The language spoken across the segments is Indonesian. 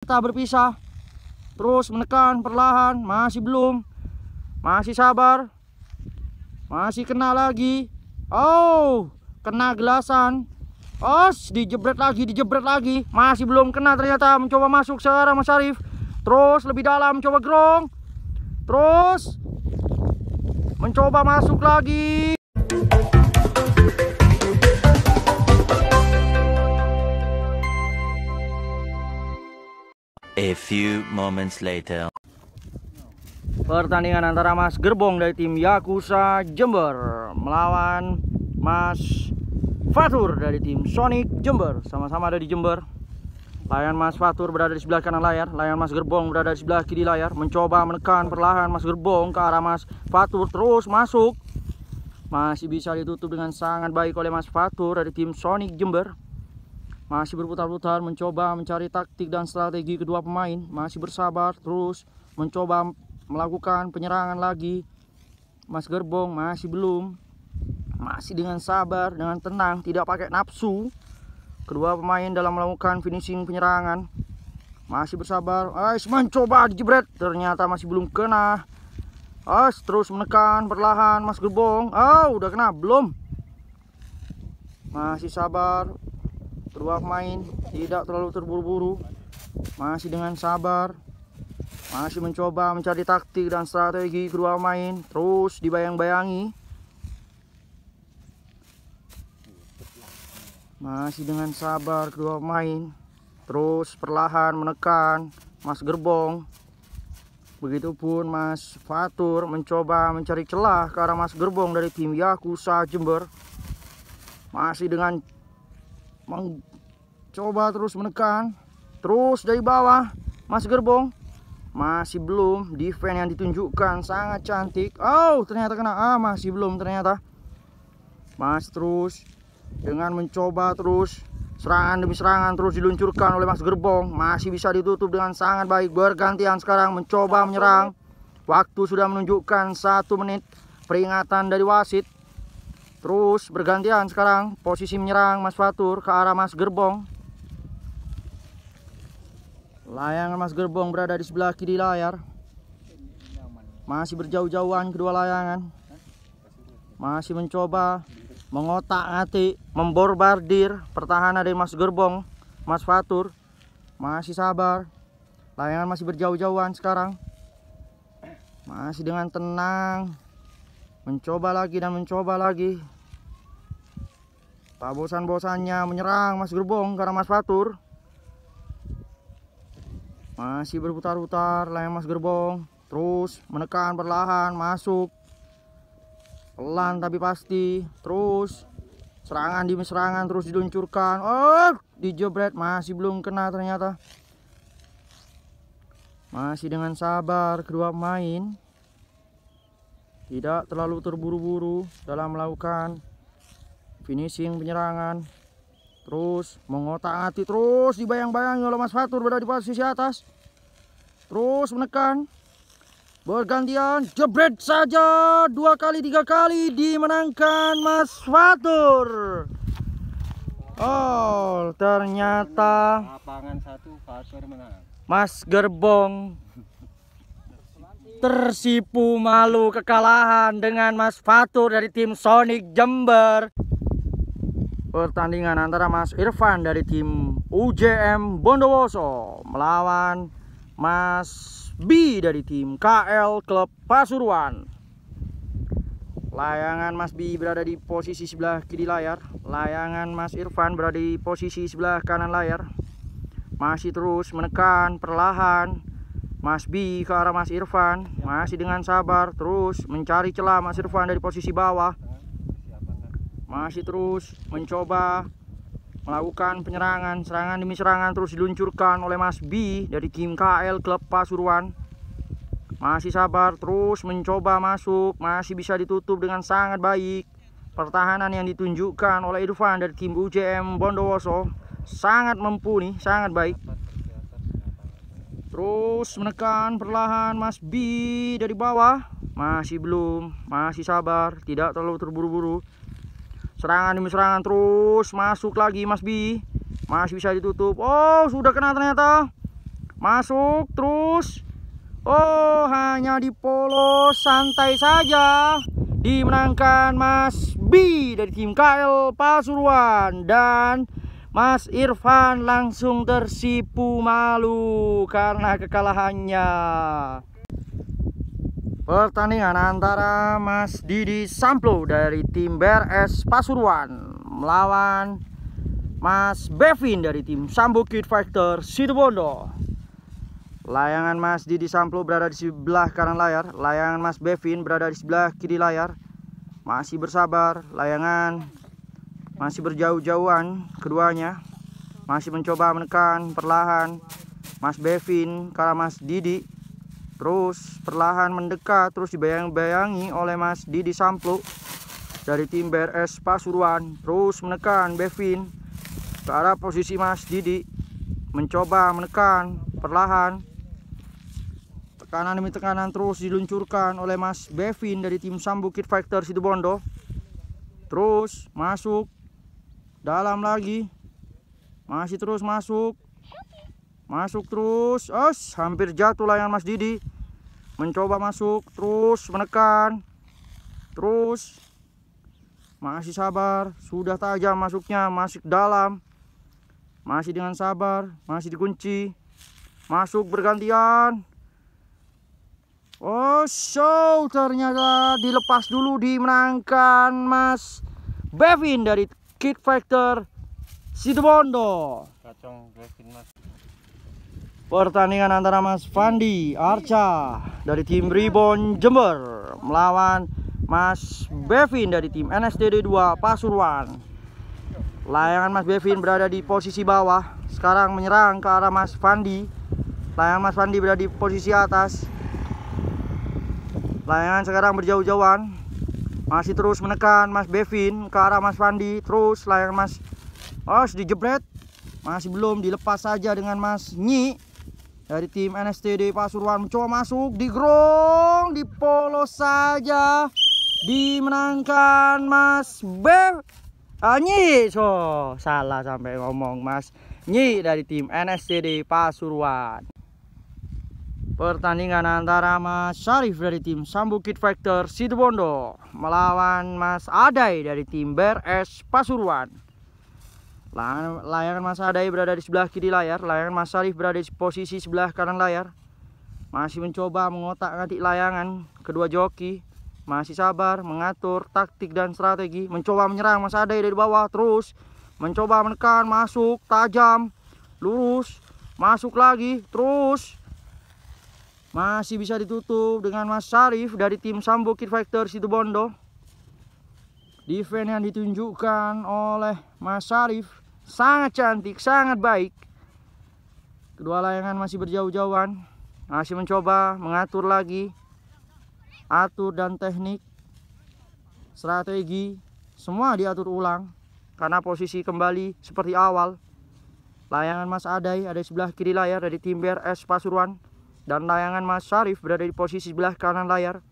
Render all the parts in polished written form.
Kita berpisah. Terus menekan perlahan, masih belum. Masih sabar. Masih kena lagi. Oh, kena gelasan. Dijebret lagi. Masih belum kena ternyata. Mencoba masuk sekarang Mas Arif. Terus lebih dalam, coba gerong. Terus mencoba masuk lagi. A few moments later. Pertandingan antara Mas Gerbong dari tim Yakuza Jember melawan Mas Fatur dari tim Sonic Jember. Sama-sama ada di Jember. Layar Mas Fatur berada di sebelah kanan layar, layar Mas Gerbong berada di sebelah kiri layar. Mencoba menekan perlahan Mas Gerbong ke arah Mas Fatur, terus masuk. Masih bisa ditutup dengan sangat baik oleh Mas Fatur dari tim Sonic Jember. Masih berputar-putar mencoba mencari taktik dan strategi kedua pemain. Masih bersabar terus mencoba melakukan penyerangan lagi. Mas Gerbong masih belum. Masih dengan sabar, dengan tenang, tidak pakai nafsu. Kedua pemain dalam melakukan finishing penyerangan. Masih bersabar. Mencoba dijebret. Ternyata masih belum kena. Terus menekan perlahan Mas Gerbong. Udah kena belum? Masih sabar. Kedua pemain tidak terlalu terburu-buru. Masih dengan sabar. Masih mencoba mencari taktik dan strategi kedua pemain. Terus dibayang-bayangi. Masih dengan sabar kedua pemain. Terus perlahan menekan Mas Gerbong. Begitupun Mas Fatur mencoba mencari celah ke arah Mas Gerbong dari tim Yakuza Jember. Masih dengan mencoba terus menekan. Terus dari bawah Mas Gerbong. Masih belum. Defense yang ditunjukkan sangat cantik. Ternyata kena. Masih belum ternyata. Masih terus dengan mencoba terus serangan demi serangan terus diluncurkan oleh Mas Gerbong. Masih bisa ditutup dengan sangat baik. Bergantian sekarang mencoba menyerang. Waktu sudah menunjukkan 1 menit. Peringatan dari wasit. Terus bergantian sekarang posisi menyerang Mas Fatur ke arah Mas Gerbong. Layangan Mas Gerbong berada di sebelah kiri layar. Masih berjauh-jauhan kedua layangan. Masih mencoba mengotak-atik, memborbardir pertahanan dari Mas Gerbong. Mas Fatur masih sabar. Layangan masih berjauh-jauhan sekarang. Masih dengan tenang. Mencoba lagi dan mencoba lagi. Tak bosan-bosannya menyerang Mas Gerbong karena Mas Fatur. Masih berputar-putar layangan Mas Gerbong. Terus menekan perlahan, masuk. Pelan tapi pasti. Terus serangan demi serangan terus diluncurkan. Dijebret. Masih belum kena ternyata. Masih dengan sabar kedua pemain. Tidak terlalu terburu-buru dalam melakukan finishing penyerangan. Terus mengotak-atik. Terus dibayang-bayangi oleh Mas Fatur berada di posisi atas. Terus menekan. Bergantian, jebret saja 2 kali 3 kali dimenangkan Mas Fatur. Ternyata lapangan 1 Fatur menang. Mas Gerbong tersipu malu kekalahan dengan Mas Fatur dari tim Sonic Jember. Pertandingan antara Mas Irfan dari tim UJM Bondowoso melawan Mas B dari tim KL Klub Pasuruan. Layangan Mas B berada di posisi sebelah kiri layar. Layangan Mas Irfan berada di posisi sebelah kanan layar. Masih terus menekan perlahan Mas B ke arah Mas Irfan. Masih dengan sabar terus mencari celah Mas Irfan dari posisi bawah. Masih terus mencoba melakukan penyerangan, serangan demi serangan terus diluncurkan oleh Mas B dari tim KL Klub Pasuruan. Masih sabar terus mencoba masuk, masih bisa ditutup dengan sangat baik. Pertahanan yang ditunjukkan oleh Irfan dari tim UJM Bondowoso sangat mumpuni, sangat baik. Terus menekan perlahan Mas B dari bawah. Masih belum, masih sabar, tidak terlalu terburu-buru. Serangan demi serangan terus masuk lagi Mas B. Masih bisa ditutup. Sudah kena ternyata. masuk terus. Oh, hanya dipolos santai saja. Dimenangkan Mas B dari tim KL Pasuruan. Dan Mas Irfan langsung tersipu malu karena kekalahannya. Pertandingan antara Mas Didi Samplo dari tim BRS Pasuruan melawan Mas Bevin dari tim Sambo Kid Fighter Situbondo. Layangan Mas Didi Samplo berada di sebelah kanan layar, layangan Mas Bevin berada di sebelah kiri layar. Masih bersabar, layangan masih berjauh-jauhan keduanya. Masih mencoba menekan perlahan Mas Bevin ke arah Mas Didi. Terus perlahan mendekat, terus dibayang-bayangi oleh Mas Didi Samplo dari tim BRS Pasuruan. Terus menekan Bevin ke arah posisi Mas Didi, mencoba menekan perlahan. Tekanan demi tekanan terus diluncurkan oleh Mas Bevin dari tim Sambo Kid Fighter Situbondo. Terus masuk dalam lagi, masih terus masuk terus. Hampir jatuh layangan Mas Didi. Mencoba masuk terus menekan, terus masih sabar, sudah tajam masuknya, masih dalam, masih dengan sabar, masih dikunci, masuk bergantian. Oh, ternyata dilepas dulu, dimenangkan Mas Bevin dari Kid Fighter Situbondo. Kacang Bevin Mas. Pertandingan antara Mas Fandi Arca dari tim Ribon Jember melawan Mas Bevin dari tim NSTD 2 Pasuruan. Layangan Mas Bevin berada di posisi bawah, sekarang menyerang ke arah Mas Fandi. Layangan Mas Fandi berada di posisi atas. Layangan sekarang berjauh-jauhan, masih terus menekan Mas Bevin ke arah Mas Fandi. Terus layangan Mas dijebret, masih belum, dilepas saja dengan Mas Nyi dari tim NSTD Pasuruan. Mencoba masuk, digrong, dipolos saja. Dimenangkan Mas Nyi. Salah sampai ngomong, Mas Nyi dari tim NSTD Pasuruan. Pertandingan antara Mas Syarif dari tim Sambo Kid Fighter Situbondo melawan Mas Adai dari tim BRS Pasuruan. Layangan Mas Adai berada di sebelah kiri layar, layangan Mas Syarif berada di posisi sebelah kanan layar. Masih mencoba mengotak-atik layangan kedua joki. Masih sabar mengatur taktik dan strategi. Mencoba menyerang Mas Adai dari bawah. Terus mencoba menekan, masuk tajam, lurus, masuk lagi, terus masih bisa ditutup dengan Mas Syarif dari tim Sambo Kid Fighter Situbondo. Defense yang ditunjukkan oleh Mas Syarif sangat cantik, sangat baik. Kedua layangan masih berjauh-jauhan, masih mencoba mengatur lagi. Atur dan teknik, strategi, semua diatur ulang karena posisi kembali seperti awal. Layangan Mas Adai ada di sebelah kiri layar dari tim BRS Pasuruan. Dan layangan Mas Syarif berada di posisi sebelah kanan layar.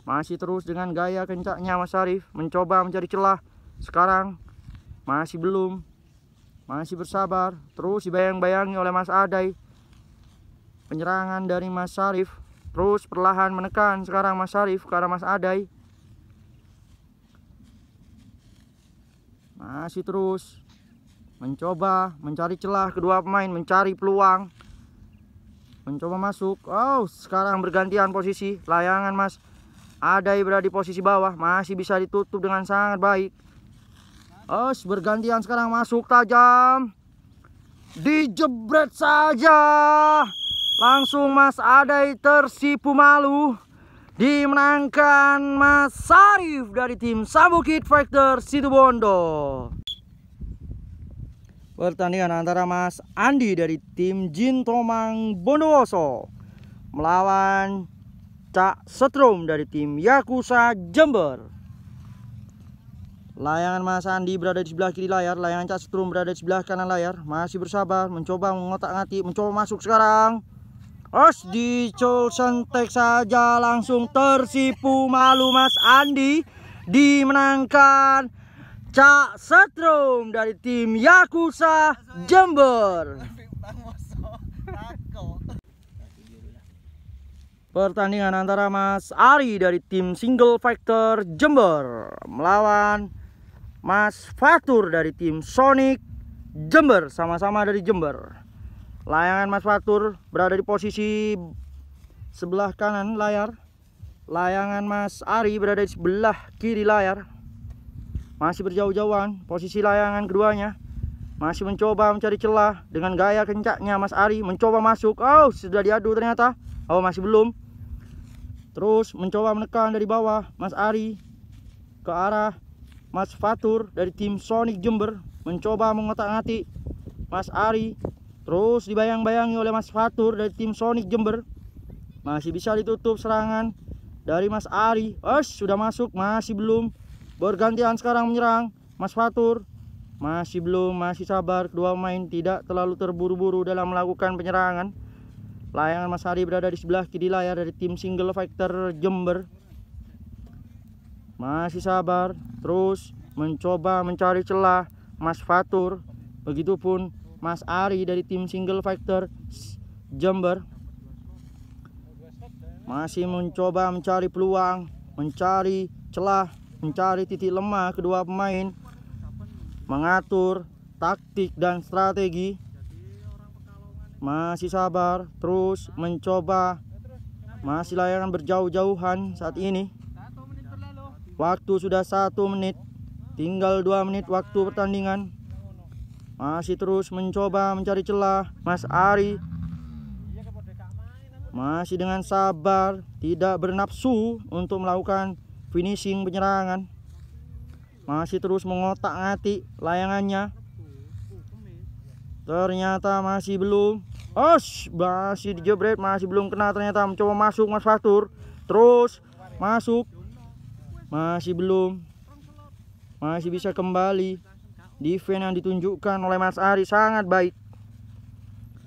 Masih terus dengan gaya kencaknya Mas Syarif mencoba mencari celah. Sekarang masih belum, masih bersabar. Terus dibayang-bayangi oleh Mas Adai. Penyerangan dari Mas Syarif. Terus perlahan menekan sekarang Mas Syarif ke arah Mas Adai. Masih terus mencoba mencari celah, kedua pemain mencari peluang, mencoba masuk. Sekarang bergantian posisi. Layangan Mas Adai berada di posisi bawah, masih bisa ditutup dengan sangat baik. Bergantian sekarang masuk tajam, dijebret saja. Langsung Mas Adai tersipu malu. Dimenangkan Mas Syarif dari tim Sambo Kid Fighter Situbondo. Pertandingan antara Mas Andi dari tim Jin Tomang Bondowoso melawan Cak Setrum dari tim Yakuza Jember. Layangan Mas Andi berada di sebelah kiri layar, layangan Cak Setrum berada di sebelah kanan layar. Masih bersabar, mencoba mengotak-atik, mencoba masuk sekarang. Dicol sentek saja, langsung tersipu malu Mas Andi. Dimenangkan Cak Setrum dari tim Yakuza Jember. Pertandingan antara Mas Ari dari tim Single Fighter Jember melawan Mas Fatur dari tim Sonic Jember, sama-sama dari Jember. Layangan Mas Fatur berada di posisi sebelah kanan layar. Layangan Mas Ari berada di sebelah kiri layar. Masih berjauh-jauhan posisi layangan keduanya. Masih mencoba mencari celah dengan gaya kencaknya Mas Ari, mencoba masuk. Oh, sudah diadu ternyata. Oh, masih belum. Terus mencoba menekan dari bawah Mas Ari ke arah Mas Fatur dari tim Sonic Jember, mencoba mengotak-atik Mas Ari. Terus dibayang-bayangi oleh Mas Fatur dari tim Sonic Jember. Masih bisa ditutup serangan dari Mas Ari. Sudah masuk, masih belum. Bergantian sekarang menyerang Mas Fatur. Masih belum, masih sabar. Kedua pemain tidak terlalu terburu-buru dalam melakukan penyerangan. Layangan Mas Ari berada di sebelah kiri layar dari tim Single Fighter Jember. Masih sabar, terus mencoba mencari celah Mas Fatur. Begitupun Mas Ari dari tim Single Fighter Jember. Masih mencoba mencari peluang, mencari celah, mencari titik lemah kedua pemain. Mengatur taktik dan strategi. Masih sabar, terus mencoba. Masih layangan berjauh-jauhan saat ini. Waktu sudah 1 menit, tinggal 2 menit waktu pertandingan. Masih terus mencoba mencari celah Mas Ari. Masih dengan sabar, tidak bernafsu untuk melakukan finishing penyerangan. Masih terus mengotak-atik layangannya. Ternyata masih belum. Masih dijebret, masih belum kena. Ternyata mencoba masuk Mas Fatur. Terus masuk. Masih belum. Masih bisa kembali. Defense yang ditunjukkan oleh Mas Ari sangat baik.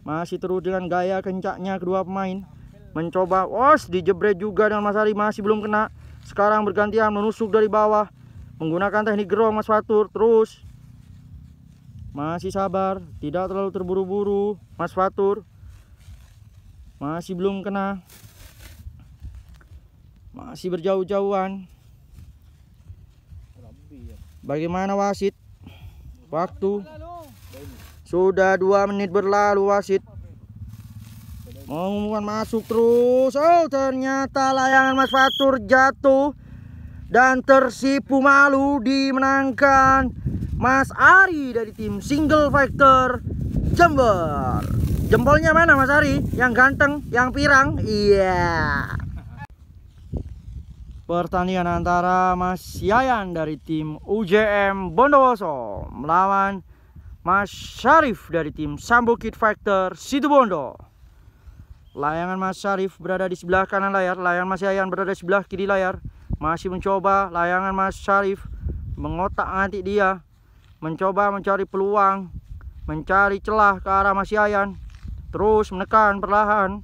Masih terus dengan gaya kencaknya kedua pemain. Mencoba. Dijebret juga dengan Mas Ari. Masih belum kena. Sekarang bergantian menusuk dari bawah. Menggunakan teknik gerong Mas Fatur. Terus masih sabar, tidak terlalu terburu-buru Mas Fatur. Masih belum kena. Masih berjauh-jauhan. Bagaimana wasit? Waktu sudah 2 menit berlalu. Wasit mengumumkan masuk terus. Ternyata layangan Mas Fatur jatuh dan tersipu malu, dimenangkan Mas Ari dari tim Single Fighter Jember. Jempolnya mana Mas Ari? Yang ganteng, yang pirang? Iya. Pertandingan antara Mas Yayan dari tim UJM Bondowoso melawan Mas Syarif dari tim Sambokid Fighter Situbondo. Layangan Mas Syarif berada di sebelah kanan layar. Layangan Mas Yayan berada di sebelah kiri layar. Masih mencoba layangan Mas Syarif mengotak-atik dia. Mencoba mencari peluang, mencari celah ke arah Mas Yayan. Terus menekan perlahan.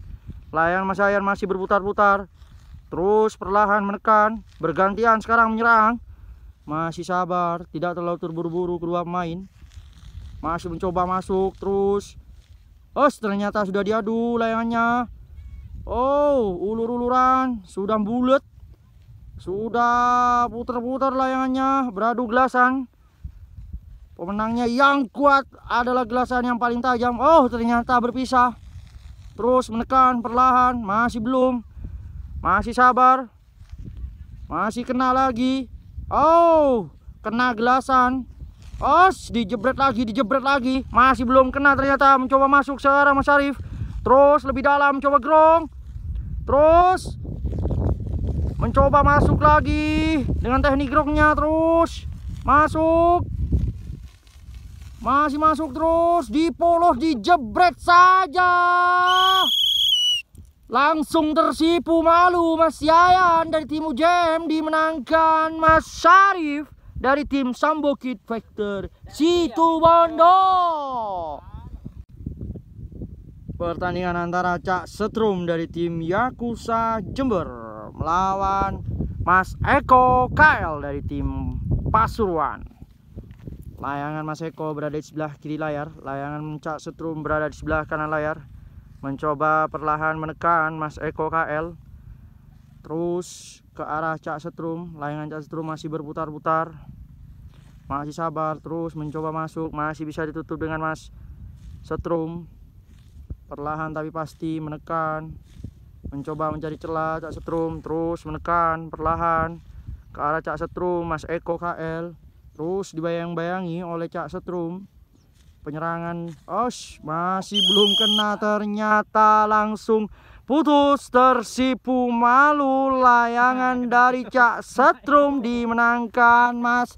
Layangan Mas Yayan masih berputar-putar. Terus perlahan menekan. Bergantian sekarang menyerang. Masih sabar, tidak terlalu terburu-buru kedua pemain. Masih mencoba masuk terus. Ternyata sudah diadu layangannya. Ulur-uluran, sudah bulat. Sudah putar-putar layangannya, beradu gelasan. Pemenangnya yang kuat adalah gelasan yang paling tajam. Ternyata berpisah. Terus menekan perlahan, masih belum. Masih sabar. Masih kena lagi. Kena gelasan. Dijebret lagi. Masih belum kena ternyata. Mencoba masuk sekarang Mas Syarif. Terus lebih dalam, coba gerong. Terus mencoba masuk lagi dengan teknik gerongnya. Terus masuk. Masih masuk terus. Dipolos, dijebret saja. Langsung tersipu malu Mas Yayan dari tim UJM, dimenangkan Mas Syarif dari tim Sambokid Fighter Situbondo. Pertandingan antara Cak Setrum dari tim Yakuza Jember melawan Mas Eko KL dari tim Pasuruan. Layangan Mas Eko berada di sebelah kiri layar. Layangan Cak Setrum berada di sebelah kanan layar. Mencoba perlahan menekan Mas Eko KL. terus ke arah Cak Setrum. Layangan Cak Setrum masih berputar-putar, masih sabar, terus mencoba masuk, masih bisa ditutup dengan Mas Setrum. Perlahan tapi pasti menekan, mencoba mencari celah Cak Setrum, terus menekan perlahan ke arah Cak Setrum. Mas Eko KL terus dibayang-bayangi oleh Cak Setrum. Penyerangan masih belum kena, ternyata langsung putus, tersipu malu. Layangan dari Cak Setrum dimenangkan Mas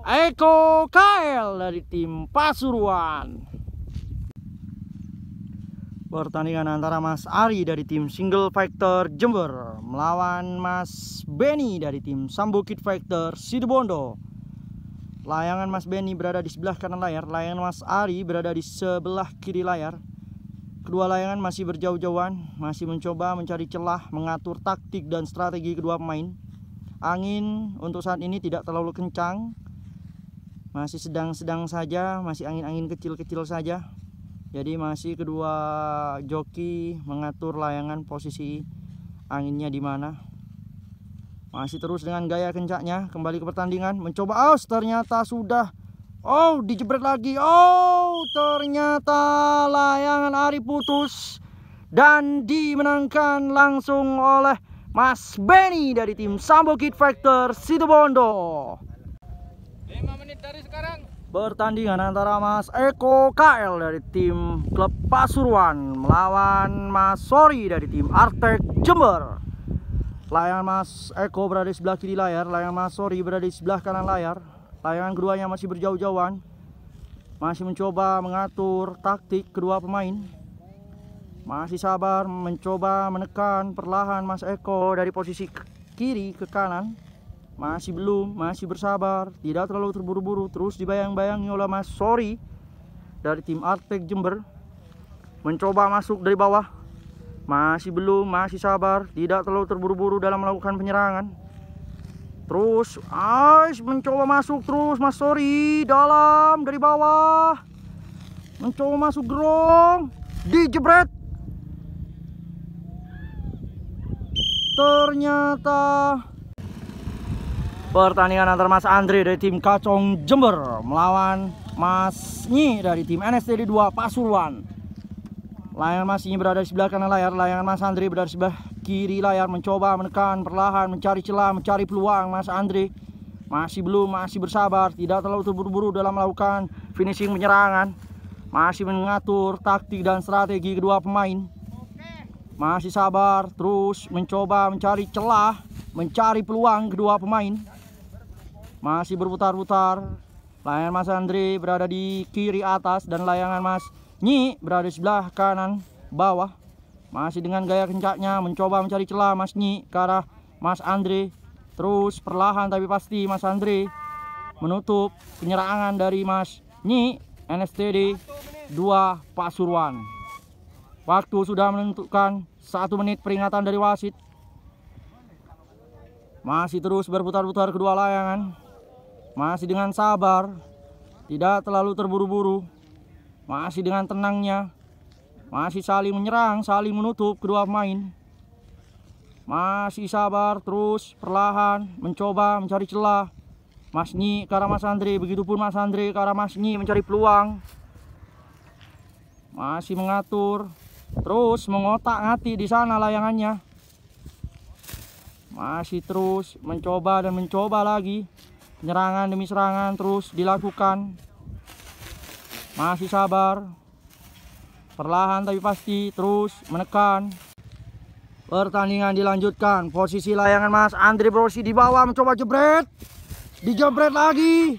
Eko KL dari tim Pasuruan. Pertandingan antara Mas Ari dari tim Single Fighter Jember melawan Mas Benny dari tim Sambukit Fighter Situbondo. Layangan Mas Benny berada di sebelah kanan layar, layangan Mas Ari berada di sebelah kiri layar. Kedua layangan masih berjauh-jauhan, masih mencoba mencari celah, mengatur taktik dan strategi kedua pemain. Angin untuk saat ini tidak terlalu kencang, masih sedang-sedang saja, masih angin-angin kecil-kecil saja. Jadi masih kedua joki mengatur layangan posisi anginnya di mana. Masih terus dengan gaya kencaknya kembali ke pertandingan, mencoba ternyata sudah dijebret lagi. Ternyata layangan Ari putus dan dimenangkan langsung oleh Mas Benny dari tim Sambukit Fighter Situbondo. 5 menit dari sekarang. Pertandingan antara Mas Eko KL dari tim klub Pasuruan melawan Mas Sori dari tim Artek Jember. Layangan Mas Eko berada di sebelah kiri layar, layangan Mas Sori berada di sebelah kanan layar. Layangan keduanya masih berjauh-jauhan, masih mencoba mengatur taktik kedua pemain. Masih sabar, mencoba menekan perlahan Mas Eko dari posisi kiri ke kanan. Masih belum, masih bersabar, tidak terlalu terburu-buru. Terus dibayang-bayangi oleh Mas Sori dari tim Artek Jember. Mencoba masuk dari bawah, masih belum, masih sabar, tidak terlalu terburu-buru dalam melakukan penyerangan. Terus mencoba masuk terus Mas Sori dalam dari bawah, mencoba masuk gerong, dijebret. Ternyata pertandingan antara Mas Andre dari tim Kacong Jember melawan Mas Nyi dari tim NSTD 2 Pasuruan. Layangan Mas Nyi berada di sebelah kanan layar, layangan Mas Andre berada di sebelah kiri layar, mencoba menekan perlahan, mencari celah, mencari peluang. Mas Andre masih belum, masih bersabar, tidak terlalu terburu-buru dalam melakukan finishing penyerangan. Masih mengatur taktik dan strategi kedua pemain. Masih sabar, terus mencoba mencari celah, mencari peluang kedua pemain. Masih berputar-putar. Layangan Mas Andre berada di kiri atas dan layangan Mas Nyi berada di sebelah kanan bawah. Masih dengan gaya kencaknya mencoba mencari celah Mas Nyi ke arah Mas Andre. Terus perlahan tapi pasti Mas Andre menutup penyerangan dari Mas Nyi NSTD 2 Pasuruan. Waktu sudah menentukan 1 menit peringatan dari wasit. Masih terus berputar-putar kedua layangan. Masih dengan sabar, tidak terlalu terburu-buru. Masih dengan tenangnya, masih saling menyerang, saling menutup kedua pemain. Masih sabar, terus perlahan mencoba mencari celah. Mas Nyi ke arah Mas Andre, begitupun Mas Andre ke arah Mas Nyi mencari peluang. Masih mengatur, terus mengotak-ngatik di sana layangannya. Masih terus mencoba dan mencoba lagi. Penyerangan demi serangan terus dilakukan. Masih sabar, perlahan tapi pasti, terus menekan. Pertandingan dilanjutkan. Posisi layangan Mas Andre Brosi di bawah, mencoba jebret, dijebret lagi.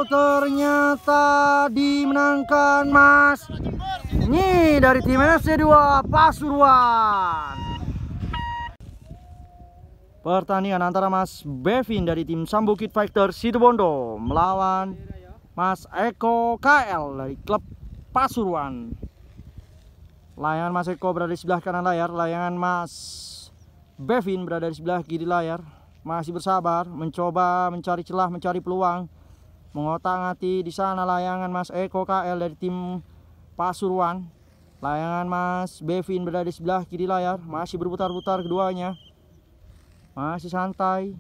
Ternyata dimenangkan Mas Nyi dari tim NSTD 2 Pasuruan. Pertandingan antara Mas Bevin dari tim Sambukit Fighter Situbondo melawan Mas Eko KL dari klub Pasuruan. Layangan Mas Eko berada di sebelah kanan layar, layangan Mas Bevin berada di sebelah kiri layar. Masih bersabar, mencoba mencari celah, mencari peluang, mengotak-ngatik di sana layangan Mas Eko KL dari tim Pasuruan. Layangan Mas Bevin berada di sebelah kiri layar. Masih berputar-putar keduanya. Masih santai,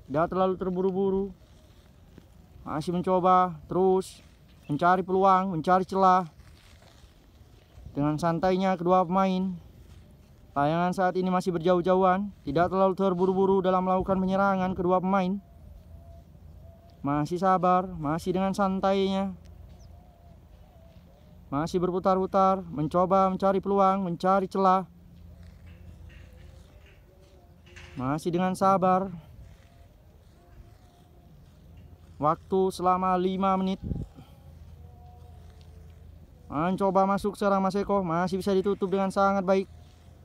tidak terlalu terburu-buru. Masih mencoba terus mencari peluang, mencari celah. Dengan santainya kedua pemain. Layangan saat ini masih berjauh-jauhan, tidak terlalu terburu-buru dalam melakukan penyerangan kedua pemain. Masih sabar, masih dengan santainya. Masih berputar-putar, mencoba mencari peluang, mencari celah. Masih dengan sabar. Waktu selama 5 menit. Mencoba masuk serang Mas Eko, masih bisa ditutup dengan sangat baik.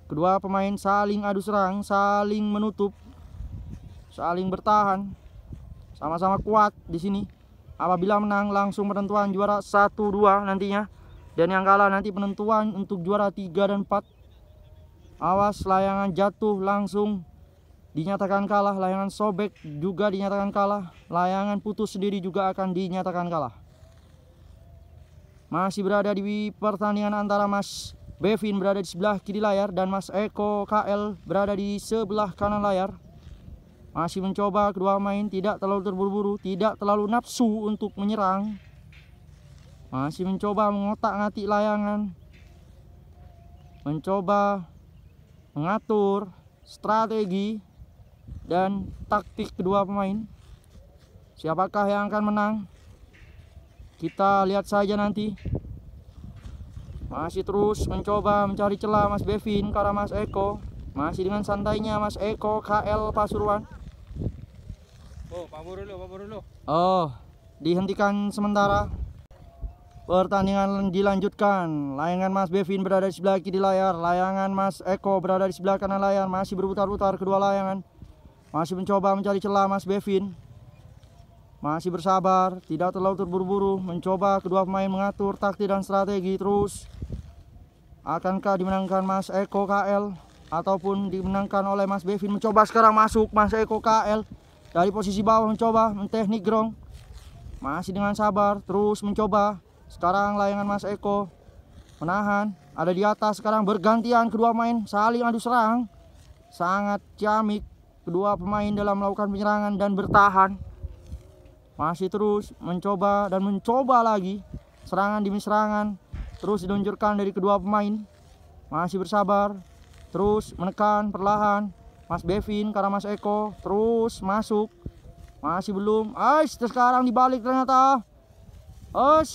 Kedua pemain saling adu serang, saling menutup, saling bertahan. Sama-sama kuat di sini. Apabila menang langsung penentuan juara 1-2 nantinya. Dan yang kalah nanti penentuan untuk juara 3 dan 4. Awas layangan jatuh langsung dinyatakan kalah. Layangan sobek juga dinyatakan kalah. Layangan putus sendiri juga akan dinyatakan kalah. Masih berada di pertandingan antara Mas Bevin berada di sebelah kiri layar dan Mas Eko KL berada di sebelah kanan layar. Masih mencoba kedua pemain, tidak terlalu terburu-buru, tidak terlalu nafsu untuk menyerang. Masih mencoba mengotak-ngatik layangan. Mencoba mengatur strategi dan taktik kedua pemain. Siapakah yang akan menang? Kita lihat saja nanti. Masih terus mencoba mencari celah Mas Bevin ke arah Mas Eko. Masih dengan santainya Mas Eko KL Pasuruan. Oh, pabur dulu. Oh, dihentikan sementara. Pertandingan dilanjutkan. Layangan Mas Bevin berada di sebelah kiri layar. Layangan Mas Eko berada di sebelah kanan layar. Masih berputar-putar kedua layangan. Masih mencoba mencari celah Mas Bevin. Masih bersabar, tidak terlalu terburu-buru. Mencoba kedua pemain mengatur taktik dan strategi terus. Akankah dimenangkan Mas Eko KL ataupun dimenangkan oleh Mas Bevin? Mencoba sekarang masuk Mas Eko KL. Dari posisi bawah mencoba teknik grong. Masih dengan sabar terus mencoba. Sekarang layangan Mas Eko menahan, ada di atas. Sekarang bergantian kedua pemain saling adu serang. Sangat ciamik kedua pemain dalam melakukan penyerangan dan bertahan. Masih terus mencoba dan mencoba lagi. Serangan demi serangan terus diluncurkan dari kedua pemain. Masih bersabar, terus menekan perlahan Mas Bevin karena Mas Eko terus masuk. Masih belum. Sekarang dibalik ternyata.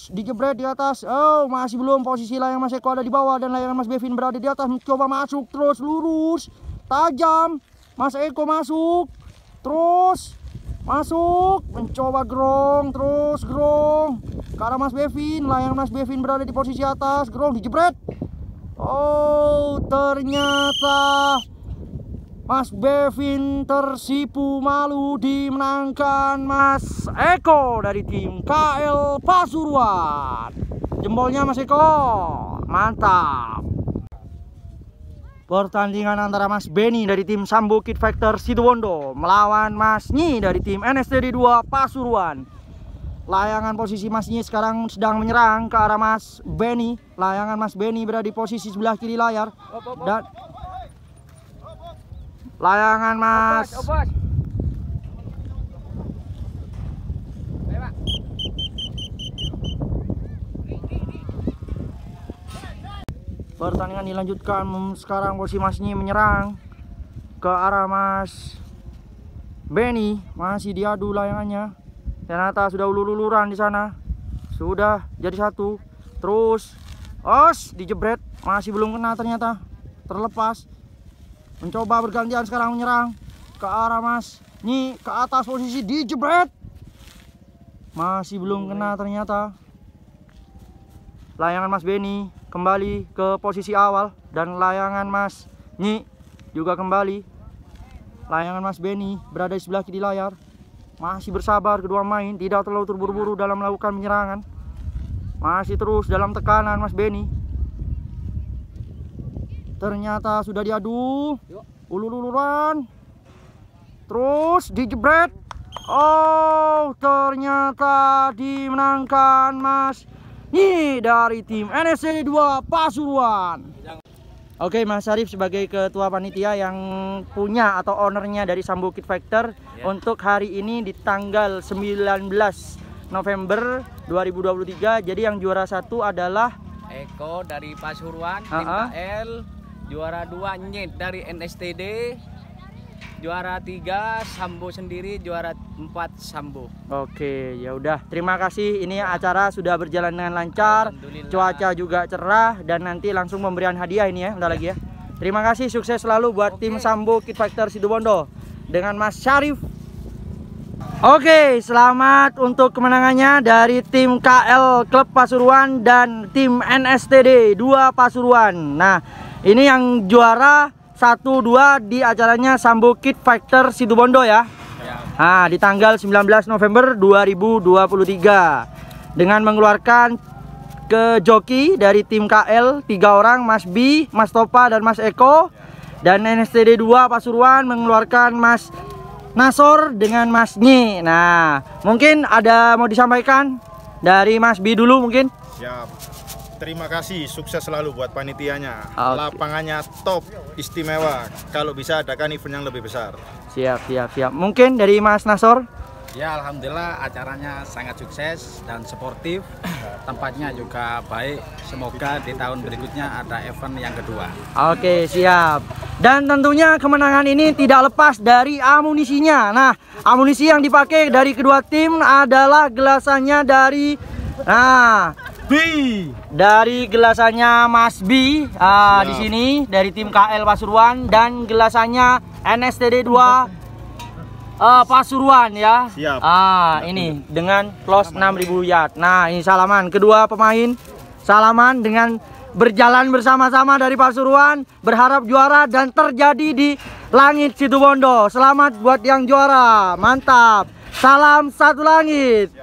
Dijebret di atas. Masih belum. Posisi layangan Mas Eko ada di bawah dan layangan Mas Bevin berada di atas. Mencoba masuk terus lurus, tajam. Mas Eko masuk, terus masuk, mencoba grong, terus grong ke arah Mas Bevin. Layangan Mas Bevin berada di posisi atas. Grong dijebret. Ternyata Mas Bevin tersipu malu, dimenangkan Mas Eko dari tim KL Pasuruan. Jempolnya Mas Eko, mantap. Pertandingan antara Mas Beni dari tim Sambo Kid Factor Situbondo melawan Mas Nyi dari tim NSTD 2 Pasuruan. Layangan posisi Mas Nyi sekarang sedang menyerang ke arah Mas Beni. Layangan Mas Beni berada di posisi sebelah kiri layar. Dan layangan Mas pertandingan dilanjutkan. Sekarang posisi Mas Nyi menyerang ke arah Mas Beni. Masih diadu layangannya. Ternyata sudah ulur-uluran di sana. Sudah jadi satu. Terus dijebret. Masih belum kena ternyata. Terlepas. Mencoba bergantian sekarang menyerang ke arah Mas Nyi. Ke atas posisi dijebret. Masih belum kena ternyata. Layangan Mas Beni kembali ke posisi awal. Dan layangan Mas Nyi juga kembali. Layangan Mas Beni berada di sebelah kiri layar. Masih bersabar kedua main, tidak terlalu terburu-buru dalam melakukan penyerangan. Masih terus dalam tekanan Mas Beni. Ternyata sudah diadu, ulur-uluran. Terus dijebret. Ternyata dimenangkan Mas nih dari tim NSCD 2 Pasuruan. Oke, Mas Syarif sebagai ketua panitia yang punya atau ownernya dari Sambo Kid Fighter, untuk hari ini di tanggal 19 November 2023. Jadi yang juara 1 adalah Eko dari Pasuruan, tim KL. Juara 2 Nyet dari NSTD. Juara 3 Sambo sendiri, juara 4 Sambo. Oke, ya udah. Terima kasih. Ini acara sudah berjalan dengan lancar. Cuaca juga cerah dan nanti langsung pemberian hadiah ini ya, bentar lagi ya. Terima kasih, sukses selalu buat tim Sambo Kid Fighter Situbondo dengan Mas Syarif. Oke, selamat untuk kemenangannya dari tim KL Klub Pasuruan dan tim NSTD 2 Pasuruan. Nah, ini yang juara 1-2 di acaranya Sambo Kid Fighter Situbondo ya. Nah, di tanggal 19 November 2023 dengan mengeluarkan ke joki dari tim KL 3 orang, Mas B, Mas Topa dan Mas Eko, dan NSTD 2 Pasuruan mengeluarkan Mas Nasor dengan Mas Nyi. Nah, mungkin ada mau disampaikan dari Mas B dulu mungkin. Siap. Terima kasih, sukses selalu buat panitianya. Oke. Lapangannya top, istimewa. Kalau bisa adakan event yang lebih besar. Siap. Mungkin dari Mas Nasor. Ya, alhamdulillah acaranya sangat sukses dan sportif. Tempatnya juga baik. Semoga di tahun berikutnya ada event yang kedua. Oke, siap. Dan tentunya kemenangan ini tidak lepas dari amunisinya. Nah, amunisi yang dipakai dari kedua tim adalah gelasannya dari dari gelasannya Mas B di sini dari tim KL Pasuruan, dan gelasannya NSTD 2 Pasuruan ya. Siap. Ini dengan close 6.000 yard. Nah, ini salaman kedua pemain, salaman dengan berjalan bersama-sama dari Pasuruan, berharap juara dan terjadi di langit Situbondo. Selamat buat yang juara, mantap. Salam satu langit.